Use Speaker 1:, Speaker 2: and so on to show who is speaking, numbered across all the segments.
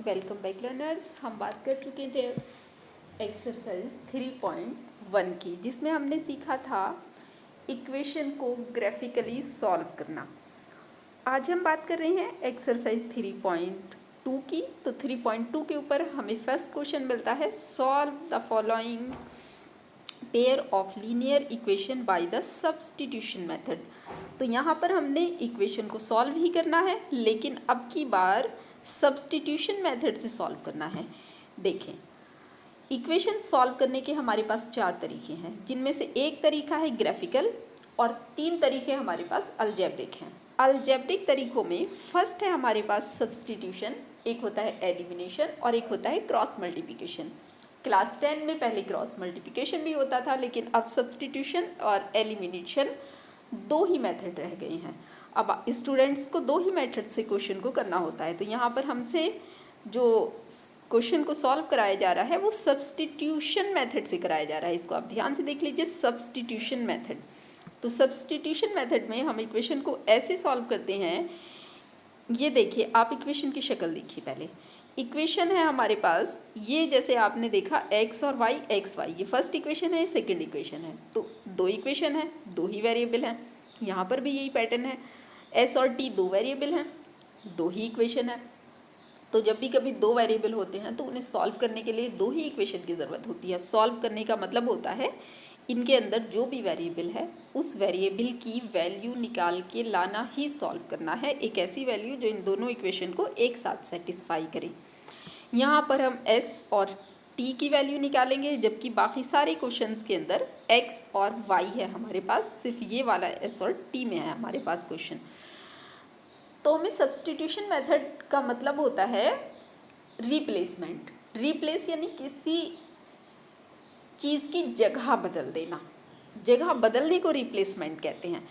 Speaker 1: Welcome back learners. हम बात कर चुके थे एक्सरसाइज 3.1 की, जिसमें हमने सीखा था इक्वेशन को ग्राफिकली सॉल्व करना। आज हम बात कर रहे हैं एक्सरसाइज 3.2 की। तो 3.2 के ऊपर हमें फर्स्ट क्वेश्चन मिलता है, solve the following pair of linear equation by the substitution method. तो यहाँ पर हमने इक्वेशन को सॉल्व ही करना है, लेकिन अब की बार सब्स्टिट्यूशन मेथड से सॉल्व करना है। देखें, इक्वेशन सॉल्व करने के हमारे पास 4 तरीके हैं, जिनमें से एक तरीका है ग्राफिकल और 3 तरीके हमारे पास अलजेब्रिक हैं। अलजेब्रिक तरीकों में फर्स्ट है हमारे पास सब्स्टिट्यूशन, एक होता है एलिमिनेशन और एक होता है क्रॉस मल्टीप्लिकेशन। क्लास 10 में पहले क्रॉस मल्टीप्लिकेशन भी होता था, लेकिन अब सब्स्टिट्यूशन और एलिमिनेशन 2 ही मेथड रह गए हैं। अब स्टूडेंट्स को 2 ही मेथड से क्वेश्चन को करना होता है। तो यहाँ पर हमसे जो क्वेश्चन को सॉल्व कराया जा रहा है वो सब्स्टिट्यूशन मेथड से कराया जा रहा है। इसको आप ध्यान से देख लीजिए, सब्स्टिट्यूशन मेथड। तो सब्स्टिट्यूशन मेथड में हम इक्वेशन को ऐसे सॉल्व करते हैं। ये देखिए, आप इक्वेशन की शक्ल देखिए। पहले इक्वेशन है हमारे पास, ये जैसे आपने देखा x और y, x y, ये फर्स्ट इक्वेशन है, सेकंड इक्वेशन है। तो 2 इक्वेशन है, 2 ही वेरिएबल हैं। यहाँ पर भी यही पैटर्न है, s और t 2 वेरिएबल हैं, 2 ही इक्वेशन है। तो जब भी कभी 2 वेरिएबल होते हैं तो उन्हें सॉल्व करने के लिए 2 ही इक्वेशन की ज़रूरत होती है। सॉल्व करने का मतलब होता है इनके अंदर जो भी वेरिएबल है उस वेरिएबल की वैल्यू निकाल के लाना ही सॉल्व करना है, एक ऐसी वैल्यू जो इन दोनों इक्वेशन को एक साथ सेटिस्फाई करे। यहाँ पर हम s और t की वैल्यू निकालेंगे, जबकि बाकी सारे क्वेश्चंस के अंदर x और y है हमारे पास, सिर्फ ये वाला s और t में है हमारे पास क्वेश्चन। तो हमें सब्स्टिट्यूशन मेथड का मतलब होता है रिप्लेसमेंट। रिप्लेस यानी किसी चीज़ की जगह बदल देना, जगह बदलने को रिप्लेसमेंट कहते हैं।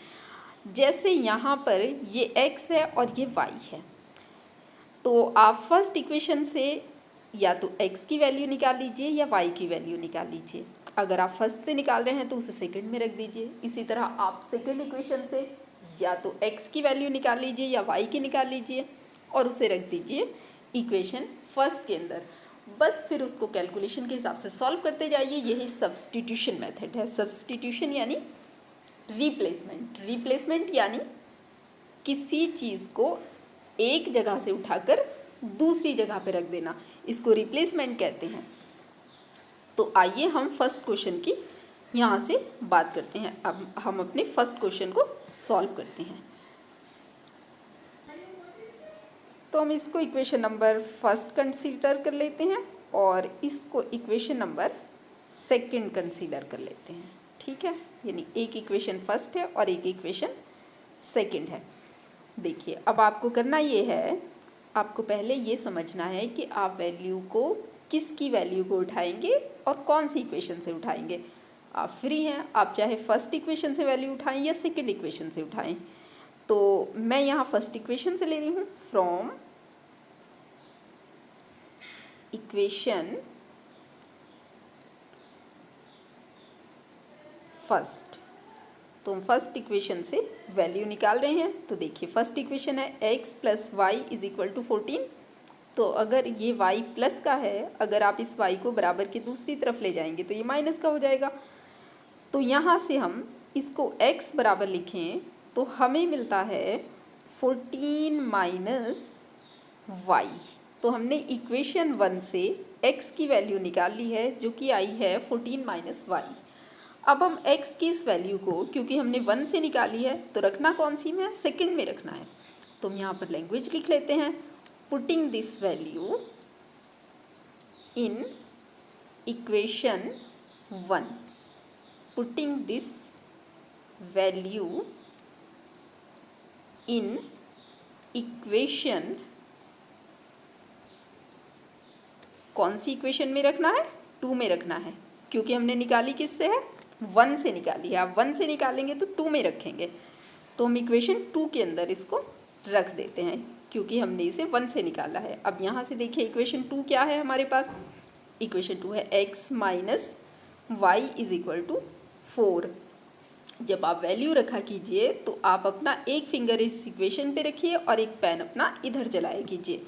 Speaker 1: जैसे यहाँ पर ये x है और ये y है, तो आप फर्स्ट इक्वेशन से या तो x की वैल्यू निकाल लीजिए या y की वैल्यू निकाल लीजिए। अगर आप फर्स्ट से निकाल रहे हैं तो उसे सेकंड में रख दीजिए। इसी तरह आप सेकंड इक्वेशन से या तो x की वैल्यू निकाल लीजिए या y की निकाल लीजिए और उसे रख दीजिए इक्वेशन फर्स्ट के अंदर। बस फिर उसको कैलकुलेशन के हिसाब से सॉल्व करते जाइए। यही सब्स्टिट्यूशन मेथड है। सब्स्टिट्यूशन यानी रिप्लेसमेंट। रिप्लेसमेंट यानी किसी चीज़ को एक जगह से उठाकर दूसरी जगह पे रख देना, इसको रिप्लेसमेंट कहते हैं। तो आइए हम फर्स्ट क्वेश्चन की यहाँ से बात करते हैं। अब हम अपने फर्स्ट क्वेश्चन को सॉल्व करते हैं। तो हम इसको इक्वेशन नंबर फर्स्ट कंसीडर कर लेते हैं और इसको इक्वेशन नंबर सेकंड कंसीडर कर लेते हैं। ठीक है, यानी एक इक्वेशन फर्स्ट है और एक इक्वेशन सेकंड है। देखिए, अब आपको करना ये है, आपको पहले ये समझना है कि आप वैल्यू को, किसकी वैल्यू को उठाएंगे और कौन सी इक्वेशन से उठाएंगे। आप फ्री हैं, आप चाहे फर्स्ट इक्वेशन से वैल्यू उठाएं या सेकंड इक्वेशन से उठाएं। तो मैं यहाँ फर्स्ट इक्वेशन से ले रही हूँ, फ्रॉम इक्वेशन फर्स्ट। तो हम फर्स्ट इक्वेशन से वैल्यू निकाल रहे हैं। तो देखिए, फर्स्ट इक्वेशन है x + y = 14। तो अगर ये y प्लस का है, अगर आप इस y को बराबर के दूसरी तरफ ले जाएंगे तो ये माइनस का हो जाएगा। तो यहाँ से हम इसको x बराबर लिखें तो हमें मिलता है 14 - y। तो हमने इक्वेशन 1 से x की वैल्यू निकाल ली है, जो कि आई है 14 - y। अब हम x की इस वैल्यू को, क्योंकि हमने 1 से निकाली है, तो रखना कौन सी में है, सेकंड में रखना है। तो हम यहाँ पर लैंग्वेज लिख लेते हैं, putting this value in equation 1। Putting this value in equation, कौन सी इक्वेशन में रखना है, 2 में रखना है, क्योंकि हमने निकाली किससे है, 1 से निकाली है। आप 1 से निकालेंगे तो 2 में रखेंगे। तो हम इक्वेशन 2 के अंदर इसको रख देते हैं, क्योंकि हमने इसे 1 से निकाला है। अब यहाँ से देखिए, इक्वेशन 2 क्या है हमारे पास, इक्वेशन 2 है x - y = 4। जब आप वैल्यू रखा कीजिए तो आप अपना एक फिंगर इस इक्वेशन पे रखिए और एक पेन अपना इधर चलाया कीजिए।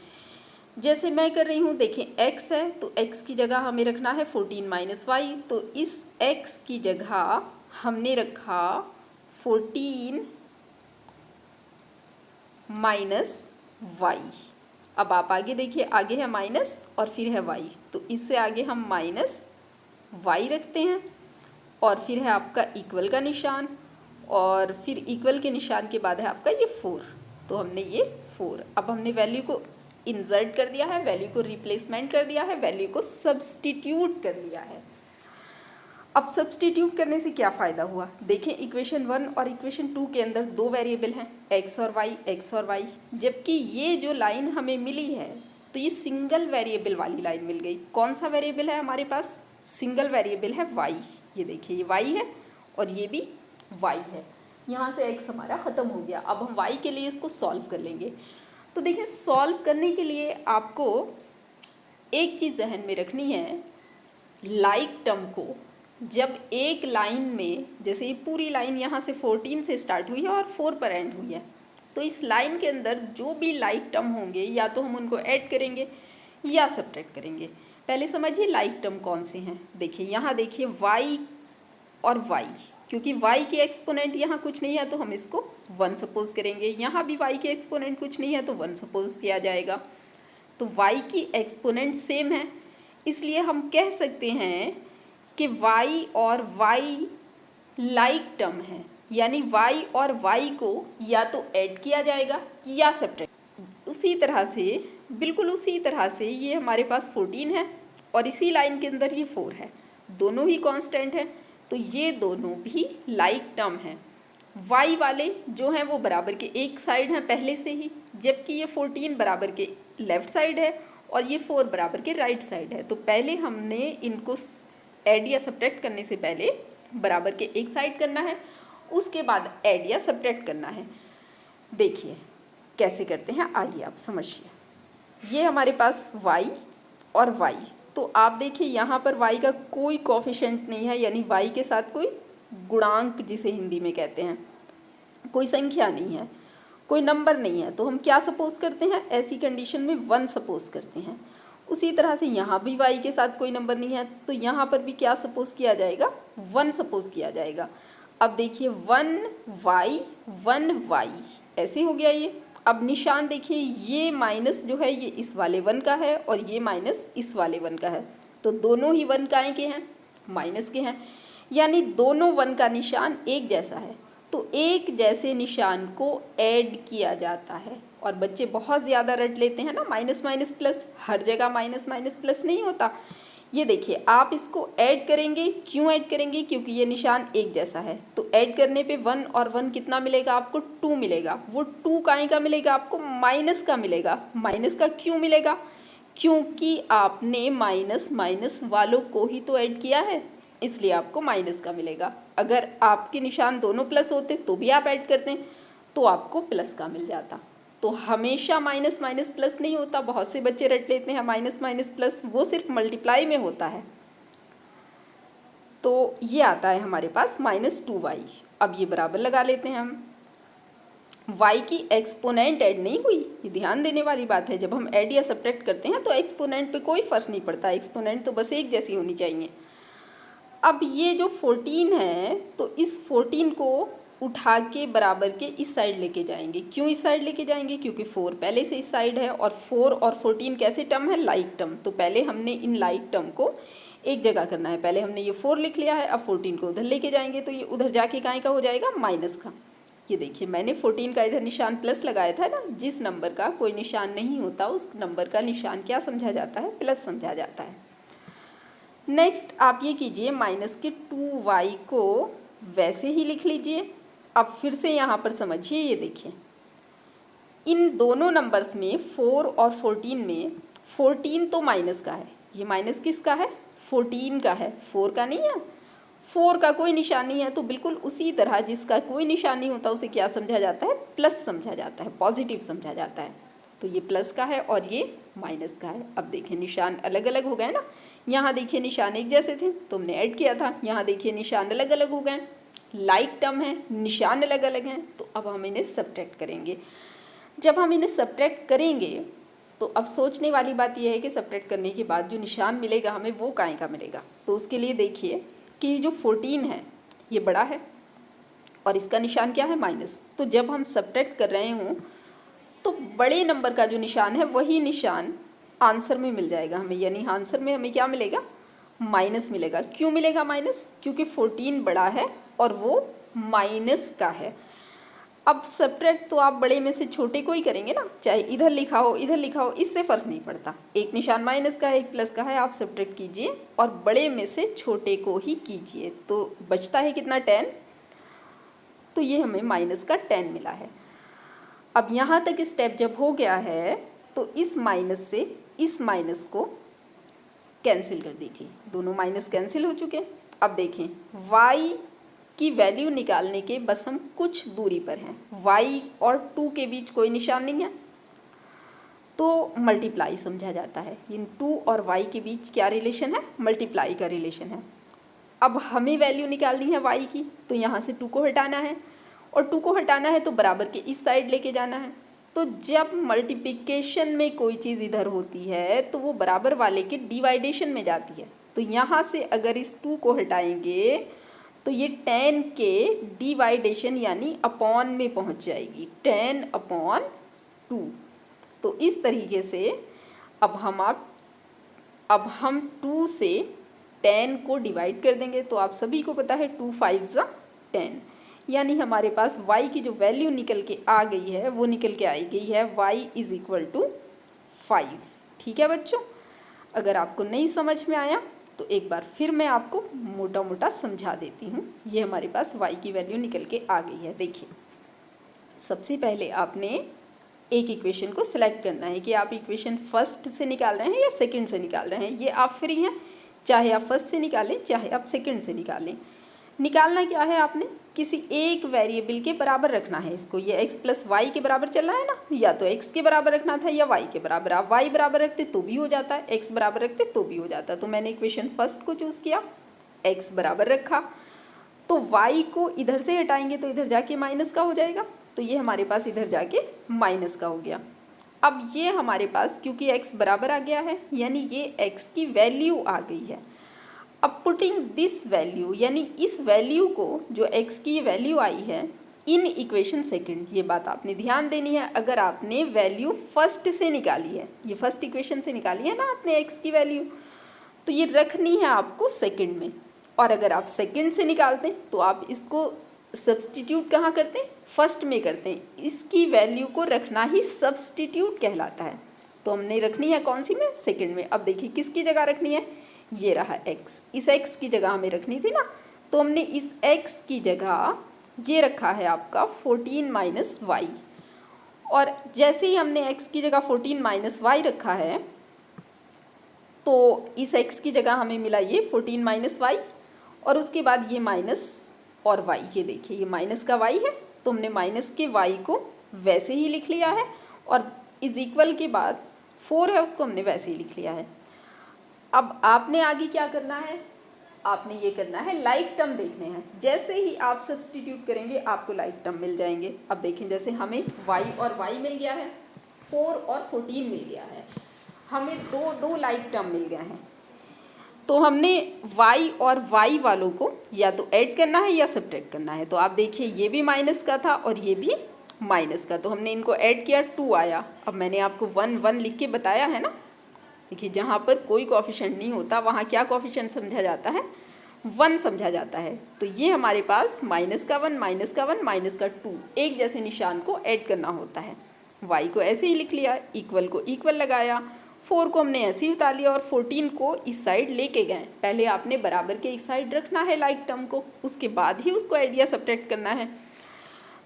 Speaker 1: जैसे मैं कर रही हूँ, देखें x है तो x की जगह हमें रखना है 14 माइनस वाई, तो इस x की जगह हमने रखा 14 माइनस वाई। अब आप आगे देखिए, आगे है माइनस और फिर है y, तो इससे आगे हम माइनस y रखते हैं और फिर है आपका इक्वल का निशान और फिर इक्वल के निशान के बाद है आपका ये 4, तो हमने ये 4, अब हमने वैल्यू को इंसर्ट कर दिया है, वैल्यू को रिप्लेसमेंट कर दिया है, वैल्यू को सब्स्टिट्यूट कर लिया है। अब सब्स्टिट्यूट करने से क्या फ़ायदा हुआ, देखें इक्वेशन 1 और इक्वेशन 2 के अंदर दो वेरिएबल हैं x और y, जबकि ये जो लाइन हमें मिली है तो ये सिंगल वेरिएबल वाली लाइन मिल गई। कौन सा वेरिएबल है हमारे पास, सिंगल वेरिएबल है y, ये देखिए ये y है और ये भी y है। यहाँ से x हमारा ख़त्म हो गया। अब हम y के लिए इसको सॉल्व कर लेंगे। तो देखिए सॉल्व करने के लिए आपको एक चीज़ जहन में रखनी है, लाइक टर्म को जब एक लाइन में, जैसे ये पूरी लाइन यहाँ से 14 से स्टार्ट हुई है और 4 पर एंड हुई है, तो इस लाइन के अंदर जो भी लाइक टर्म होंगे या तो हम उनको ऐड करेंगे या सब्ट्रैक्ट करेंगे। पहले समझिए लाइक टर्म कौन से हैं। देखिए यहाँ देखिए y और y, क्योंकि y के एक्सपोनेंट यहाँ कुछ नहीं है तो हम इसको 1 सपोज करेंगे, यहाँ भी y के एक्सपोनेंट कुछ नहीं है तो 1 सपोज किया जाएगा। तो y की एक्सपोनेंट सेम है, इसलिए हम कह सकते हैं कि y और y लाइक टर्म है, यानी y और y को या तो ऐड किया जाएगा या सब्ट्रैक्ट। उसी तरह से, बिल्कुल उसी तरह से ये हमारे पास 14 है और इसी लाइन के अंदर ये 4 है, दोनों ही कांस्टेंट हैं, तो ये दोनों भी लाइक टर्म हैं। y वाले जो हैं वो बराबर के एक साइड हैं पहले से ही, जबकि ये 14 बराबर के लेफ़्ट साइड है और ये 4 बराबर के राइट साइड है। तो पहले हमने इनको ऐड या सब्ट्रैक्ट करने से पहले बराबर के एक साइड करना है, उसके बाद ऐड या सब्ट्रैक्ट करना है। देखिए कैसे करते हैं, आइए आप समझिए। ये हमारे पास y और y, तो आप देखिए यहाँ पर y का कोई कोफिशिएंट नहीं है, यानी y के साथ कोई गुणांक जिसे हिंदी में कहते हैं, कोई संख्या नहीं है, कोई नंबर नहीं है, तो हम क्या सपोज करते हैं, ऐसी कंडीशन में 1 सपोज करते हैं। उसी तरह से यहाँ भी y के साथ कोई नंबर नहीं है तो यहाँ पर भी क्या सपोज किया जाएगा, 1 सपोज किया जाएगा। अब देखिए 1y 1y ऐसे हो गया ये। अब निशान देखिए, ये माइनस जो है ये इस वाले 1 का है और ये माइनस इस वाले 1 का है, तो दोनों ही 1 काहे के हैं, माइनस के हैं, यानी दोनों 1 का निशान एक जैसा है। तो एक जैसे निशान को ऐड किया जाता है। और बच्चे बहुत ज़्यादा रट लेते हैं ना, माइनस माइनस प्लस, हर जगह माइनस माइनस प्लस नहीं होता। ये देखिए आप इसको ऐड करेंगे, क्यों ऐड करेंगे, क्योंकि ये निशान एक जैसा है, तो ऐड करने पे 1 और 1 कितना मिलेगा आपको, 2 मिलेगा। वो 2 काहे का मिलेगा आपको, माइनस का मिलेगा। माइनस का क्यों मिलेगा, क्योंकि आपने माइनस माइनस वालों को ही तो ऐड किया है, इसलिए आपको माइनस का मिलेगा। अगर आपके निशान दोनों प्लस होते तो भी आप ऐड करते तो आपको प्लस का मिल जाता। तो हमेशा माइनस माइनस प्लस नहीं होता, बहुत से बच्चे रट लेते हैं माइनस माइनस प्लस, वो सिर्फ मल्टीप्लाई में होता है। तो ये आता है हमारे पास -2y। अब ये बराबर लगा लेते हैं हम। y की एक्सपोनेंट ऐड नहीं हुई, ये ध्यान देने वाली बात है। जब हम ऐड या सब्ट्रैक्ट करते हैं तो एक्सपोनेंट पे कोई फ़र्क नहीं पड़ता, एक्सपोनेंट तो बस एक जैसी होनी चाहिए। अब ये जो 14 है तो इस 14 को उठा के बराबर के इस साइड लेके जाएंगे। क्यों इस साइड लेके जाएंगे, क्योंकि 4 पहले से इस साइड है और 4 और 14 कैसे टर्म है, लाइक टर्म। तो पहले हमने इन लाइक टर्म को एक जगह करना है। पहले हमने ये 4 लिख लिया है, अब 14 को उधर लेके जाएंगे तो ये उधर जाके काहे का हो जाएगा, माइनस का। ये देखिए मैंने 14 का इधर निशान प्लस लगाया था ना, जिस नंबर का कोई निशान नहीं होता उस नंबर का निशान क्या समझा जाता है, प्लस समझा जाता है। नेक्स्ट आप ये कीजिए, माइनस के 2y को वैसे ही लिख लीजिए। अब फिर से यहाँ पर समझिए, ये देखिए इन दोनों नंबर्स में 4 और 14 में 14 तो माइनस का है, ये माइनस किसका है, 14 का है, 4 का नहीं है। 4 का कोई निशान नहीं है, तो बिल्कुल उसी तरह जिसका कोई निशान नहीं होता उसे क्या समझा जाता है, प्लस समझा जाता है, पॉजिटिव समझा जाता है। तो ये प्लस का है और ये माइनस का है। अब देखिए निशान अलग अलग हो गए ना, यहाँ देखिए निशान एक जैसे थे तो हमने ऐड किया था, यहाँ देखिए निशान अलग अलग हो गए, लाइक टर्म है, निशान अलग अलग हैं, तो अब हम इन्हें सब्ट्रैक्ट करेंगे। जब हम इन्हें सब्ट्रैक्ट करेंगे तो अब सोचने वाली बात यह है कि सब्ट्रैक्ट करने के बाद जो निशान मिलेगा हमें वो काहे का मिलेगा। तो उसके लिए देखिए कि जो 14 है ये बड़ा है और इसका निशान क्या है माइनस। तो जब हम सब्ट्रैक्ट कर रहे हों तो बड़े नंबर का जो निशान है वही निशान आंसर में मिल जाएगा हमें, यानी आंसर में हमें क्या मिलेगा, माइनस मिलेगा। क्यों मिलेगा माइनस, क्योंकि 14 बड़ा है और वो माइनस का है। अब सब्ट्रैक्ट तो आप बड़े में से छोटे को ही करेंगे ना, चाहे इधर लिखा हो इधर लिखा हो, इससे फ़र्क नहीं पड़ता। एक निशान माइनस का है एक प्लस का है, आप सब्ट्रैक्ट कीजिए और बड़े में से छोटे को ही कीजिए। तो बचता है कितना 10, तो ये हमें माइनस का 10 मिला है। अब यहाँ तक स्टेप जब हो गया है तो इस माइनस से इस माइनस को कैंसिल कर दीजिए, दोनों माइनस कैंसिल हो चुके। अब देखें y की वैल्यू निकालने के बस हम कुछ दूरी पर हैं, y और 2 के बीच कोई निशान नहीं है तो मल्टीप्लाई समझा जाता है। इन 2 और y के बीच क्या रिलेशन है, मल्टीप्लाई का रिलेशन है। अब हमें वैल्यू निकालनी है y की, तो यहाँ से 2 को हटाना है और 2 को हटाना है तो बराबर के इस साइड लेके जाना है। तो जब मल्टीप्लिकेशन में कोई चीज़ इधर होती है तो वो बराबर वाले के डिवाइडेशन में जाती है। तो यहाँ से अगर इस 2 को हटाएंगे तो ये 10 के डिवाइडेशन यानी अपॉन में पहुँच जाएगी, 10/2। तो इस तरीके से अब हम 2 से 10 को डिवाइड कर देंगे। तो आप सभी को पता है 2 5 10, यानी हमारे पास y की जो वैल्यू निकल के आ गई है वो निकल के आई गई है y = 5। ठीक है बच्चों, अगर आपको नहीं समझ में आया तो एक बार फिर मैं आपको मोटा मोटा समझा देती हूँ। ये हमारे पास y की वैल्यू निकल के आ गई है। देखिए सबसे पहले आपने एक इक्वेशन को सिलेक्ट करना है कि आप इक्वेशन फर्स्ट से निकाल रहे हैं या सेकंड से निकाल रहे हैं। ये आप फ्री हैं, चाहे आप फर्स्ट से निकालें चाहे आप सेकंड से निकालें। निकालना क्या है, आपने किसी एक वेरिएबल के बराबर रखना है इसको। ये x + y के बराबर चल रहा है ना, या तो x के बराबर रखना था या y के बराबर। आप y बराबर रखते तो भी हो जाता है, x बराबर रखते तो भी हो जाता है। तो मैंने इक्वेशन फर्स्ट को चूज़ किया, x बराबर रखा, तो y को इधर से हटाएंगे तो इधर जाके माइनस का हो जाएगा। तो ये हमारे पास इधर जाके माइनस का हो गया। अब ये हमारे पास क्योंकि x बराबर आ गया है यानी ये x की वैल्यू आ गई है। अब पुटिंग दिस वैल्यू यानी इस वैल्यू को जो x की वैल्यू आई है इन इक्वेशन सेकंड, ये बात आपने ध्यान देनी है। अगर आपने वैल्यू फर्स्ट से निकाली है, ये फर्स्ट इक्वेशन से निकाली है ना आपने x की वैल्यू, तो ये रखनी है आपको सेकंड में। और अगर आप सेकंड से निकालते हैं तो आप इसको सब्सटीट्यूट कहाँ करते हैं, फर्स्ट में करते हैं। इसकी वैल्यू को रखना ही सब्सटीट्यूट कहलाता है। तो हमने रखनी है कौन सी में, सेकंड में। अब देखिए किसकी जगह रखनी है, ये रहा x, इस x की जगह हमें रखनी थी ना, तो हमने इस x की जगह ये रखा है आपका 14 - y। और जैसे ही हमने x की जगह 14 - y रखा है तो इस x की जगह हमें मिला ये 14 - y और उसके बाद ये माइनस और y। ये देखिए ये माइनस का y है तो हमने माइनस के y को वैसे ही लिख लिया है और इज इक्वल के बाद 4 है उसको हमने वैसे ही लिख लिया है। अब आपने आगे क्या करना है, आपने ये करना है लाइक टर्म देखने हैं। जैसे ही आप सब्सटीट्यूट करेंगे आपको लाइक टर्म मिल जाएंगे। अब देखें जैसे हमें y और y मिल गया है, 4 और 14 मिल गया है, हमें दो लाइक टर्म मिल गए हैं। तो हमने y और y वालों को या तो ऐड करना है या सब्ट्रैक्ट करना है। तो आप देखिए ये भी माइनस का था और ये भी माइनस का, तो हमने इनको ऐड किया 2 आया। अब मैंने आपको 1 1 लिख के बताया है ना, देखिए जहाँ पर कोई कोएफिशिएंट नहीं होता वहाँ क्या कोएफिशिएंट समझा जाता है, 1 समझा जाता है। तो ये हमारे पास -1 -1 -2 एक जैसे निशान को ऐड करना होता है। y को ऐसे ही लिख लिया, इक्वल को इक्वल लगाया, 4 को हमने ऐसे ही उतार लिया और 14 को इस साइड लेके गए। पहले आपने बराबर के एक साइड रखना है लाइक टर्म को, उसके बाद ही उसको ऐड या सब्ट्रैक्ट करना है।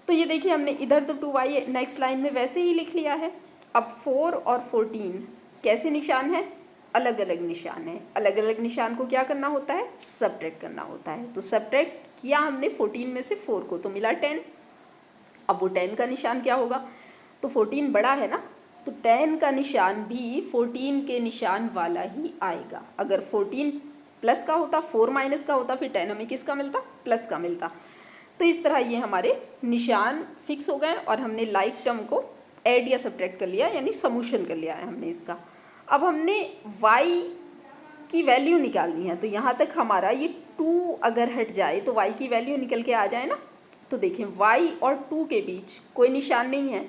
Speaker 1: तो ये देखिए हमने इधर तो 2y नेक्स्ट लाइन में वैसे ही लिख लिया है। अब 4 और 14 कैसे निशान है, अलग अलग निशान है। अलग अलग निशान को क्या करना होता है, सब्ट्रैक्ट करना होता है। तो सब्ट्रैक्ट किया हमने 14 में से 4 को तो मिला 10। अब वो 10 का निशान क्या होगा, तो 14 बड़ा है ना, तो 10 का निशान भी 14 के निशान वाला ही आएगा। अगर 14 प्लस का होता, 4 माइनस का होता, फिर 10 हमें किसका मिलता, प्लस का मिलता। तो इस तरह ये हमारे निशान फिक्स हो गए और हमने लाइक टर्म को ऐड या सब्ट्रैक्ट कर लिया, यानी समूशन कर लिया है हमने इसका। अब हमने y की वैल्यू निकालनी है, तो यहाँ तक हमारा ये 2 अगर हट जाए तो y की वैल्यू निकल के आ जाए ना। तो देखें y और 2 के बीच कोई निशान नहीं है,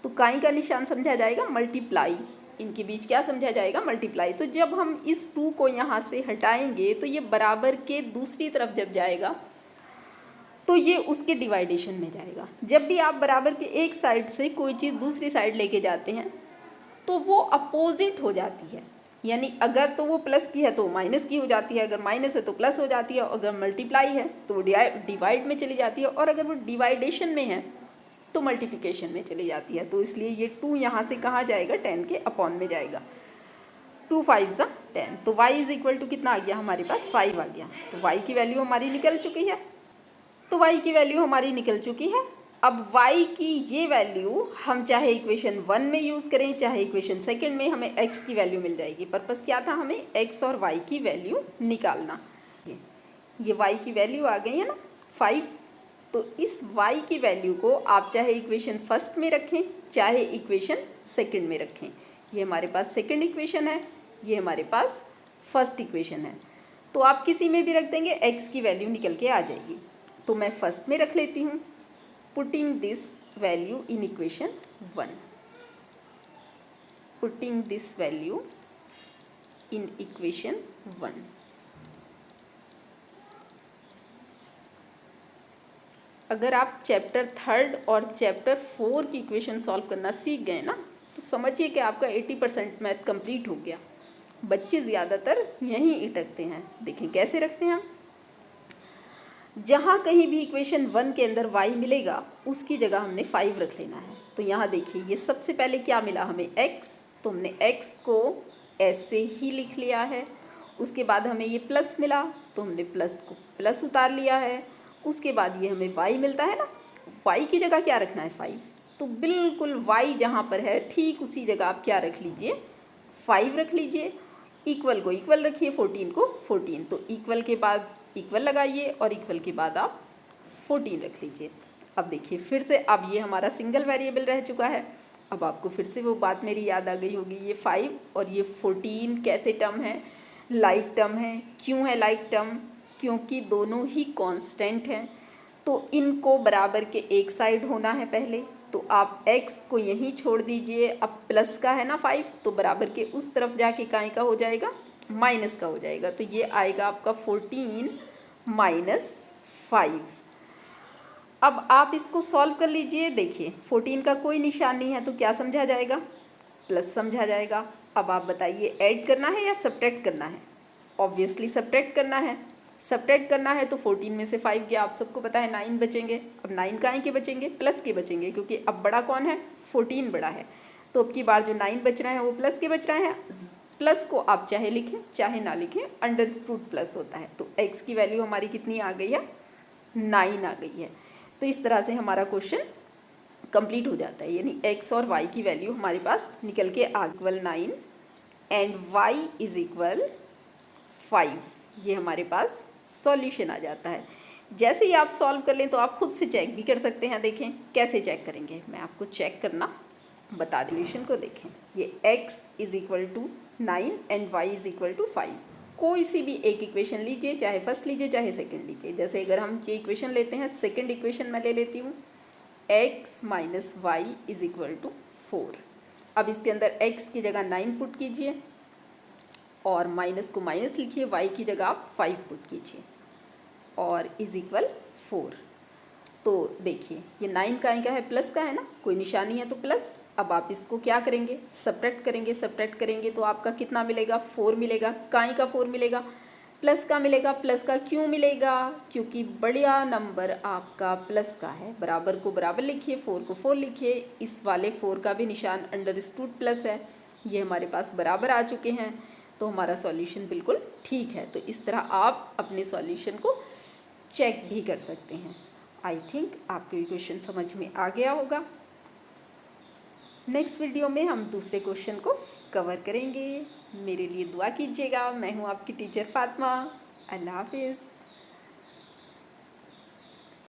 Speaker 1: तो काई का निशान समझा जाएगा मल्टीप्लाई, इनके बीच क्या समझा जाएगा मल्टीप्लाई। तो जब हम इस 2 को यहाँ से हटाएंगे तो ये बराबर के दूसरी तरफ जब जाएगा तो ये उसके डिवाइडेशन में जाएगा। जब भी आप बराबर के एक साइड से कोई चीज़ दूसरी साइड लेके जाते हैं तो वो अपोजिट हो जाती है, यानी अगर तो वो प्लस की है तो माइनस की हो जाती है, अगर माइनस है तो प्लस हो जाती है, अगर मल्टीप्लाई है तो वो डिवाइड में चली जाती है, और अगर वो डिवाइडेशन में है तो मल्टीप्लिकेशन में चली जाती है। तो इसलिए ये 2 यहाँ से कहाँ जाएगा, 10 के अपॉन में जाएगा। 2 5 ज़ा 10, तो y इज इक्वल टू कितना आ गया हमारे पास 5 आ गया। तो y की वैल्यू हमारी निकल चुकी है, तो y की वैल्यू हमारी निकल चुकी है। अब y की ये वैल्यू हम चाहे इक्वेशन 1 में यूज़ करें चाहे इक्वेशन 2 में, हमें x की वैल्यू मिल जाएगी। पर्पस क्या था, हमें x और y की वैल्यू निकालना। ये y की वैल्यू आ गई है ना 5, तो इस y की वैल्यू को आप चाहे इक्वेशन 1 में रखें चाहे इक्वेशन 2 में रखें। ये हमारे पास सेकंड इक्वेशन है, ये हमारे पास फर्स्ट इक्वेशन है, तो आप किसी में भी रख देंगे x की वैल्यू निकल के आ जाएगी। तो मैं फर्स्ट में रख लेती हूँ, putting this value in equation 1, putting this value in equation 1। अगर आप चैप्टर 3 और चैप्टर 4 की इक्वेशन सॉल्व करना सीख गए ना, तो समझिए कि आपका 80% मैथ कंप्लीट हो गया। बच्चे ज़्यादातर यहीं अटकते हैं। देखें कैसे रखते हैं हम, जहाँ कहीं भी इक्वेशन 1 के अंदर y मिलेगा उसकी जगह हमने 5 रख लेना है। तो यहाँ देखिए ये सबसे पहले क्या मिला हमें x, तो हमने x को ऐसे ही लिख लिया है। उसके बाद हमें ये प्लस मिला तो हमने प्लस को प्लस उतार लिया है। उसके बाद ये हमें y मिलता है ना, y की जगह क्या रखना है 5, तो बिल्कुल y जहाँ पर है ठीक उसी जगह आप क्या रख लीजिए 5 रख लीजिए। इक्वल को इक्वल रखिए, 14 को 14, तो इक्वल के बाद इक्वल लगाइए और इक्वल के बाद आप 14 रख लीजिए। अब देखिए फिर से, अब ये हमारा सिंगल वेरिएबल रह चुका है। अब आपको फिर से वो बात मेरी याद आ गई होगी, ये 5 और ये 14 कैसे टर्म है, लाइक टर्म है। क्यों है लाइक टर्म, क्योंकि दोनों ही कांस्टेंट हैं, तो इनको बराबर के एक साइड होना है पहले। तो आप x को यहीं छोड़ दीजिए, अब प्लस का है ना 5, तो बराबर के उस तरफ जाके काई का हो जाएगा माइनस का हो जाएगा। तो ये आएगा आपका 14 माइनस 5। अब आप इसको सॉल्व कर लीजिए। देखिए 14 का कोई निशान नहीं है तो क्या समझा जाएगा, प्लस समझा जाएगा। अब आप बताइए ऐड करना है या सब्ट्रैक्ट करना है, ऑब्वियसली सब्ट्रैक्ट करना है। सब्ट्रैक्ट करना है तो 14 में से 5 गया, आप सबको पता है 9 बचेंगे। अब 9 काहे के बचेंगे, प्लस के बचेंगे, क्योंकि अब बड़ा कौन है 14 बड़ा है। तो अब की बार जो 9 बच रहे हैं वो प्लस के बच रहे हैं। प्लस को आप चाहे लिखें चाहे ना लिखें, अंडर रूट प्लस होता है। तो x की वैल्यू हमारी कितनी आ गई है 9 आ गई है। तो इस तरह से हमारा क्वेश्चन कंप्लीट हो जाता है, यानी x और y की वैल्यू हमारे पास निकल के आ equal 9 and y is equal 5। ये हमारे पास सॉल्यूशन आ जाता है। जैसे ही आप सॉल्व कर लें तो आप खुद से चेक भी कर सकते हैं। देखें कैसे चेक करेंगे, मैं आपको चेक करना बता दें। सॉल्यूशन को देखें, ये x is equal to 9 and y is equal to 5। कोई सी भी एक इक्वेशन लीजिए, चाहे फर्स्ट लीजिए चाहे सेकंड लीजिए। जैसे अगर हम ये इक्वेशन लेते हैं, सेकंड इक्वेशन मैं ले लेती हूँ, x minus y is equal to 4। अब इसके अंदर x की जगह 9 पुट कीजिए और माइनस को माइनस लिखिए, y की जगह आप 5 पुट कीजिए और इज इक्वल 4। तो देखिए ये 9 का है प्लस का है ना, कोई निशानी है तो प्लस। अब आप इसको क्या करेंगे, सब्ट्रैक्ट करेंगे। सब्ट्रैक्ट करेंगे तो आपका कितना मिलेगा 4 मिलेगा। काई का 4 मिलेगा, प्लस का मिलेगा। प्लस का क्यों मिलेगा, क्योंकि बड़ा नंबर आपका प्लस का है। बराबर को बराबर लिखिए, 4 को 4 लिखिए। इस वाले 4 का भी निशान अंडर रूट प्लस है। ये हमारे पास बराबर आ चुके हैं, तो हमारा सॉल्यूशन बिल्कुल ठीक है। तो इस तरह आप अपने सॉल्यूशन को चेक भी कर सकते हैं। आई थिंक आपको ये क्वेश्चन समझ में आ गया होगा। नेक्स्ट वीडियो में हम दूसरे क्वेश्चन को कवर करेंगे। मेरे लिए दुआ कीजिएगा। मैं हूँ आपकी टीचर फातिमा। अल्लाह हाफिज़।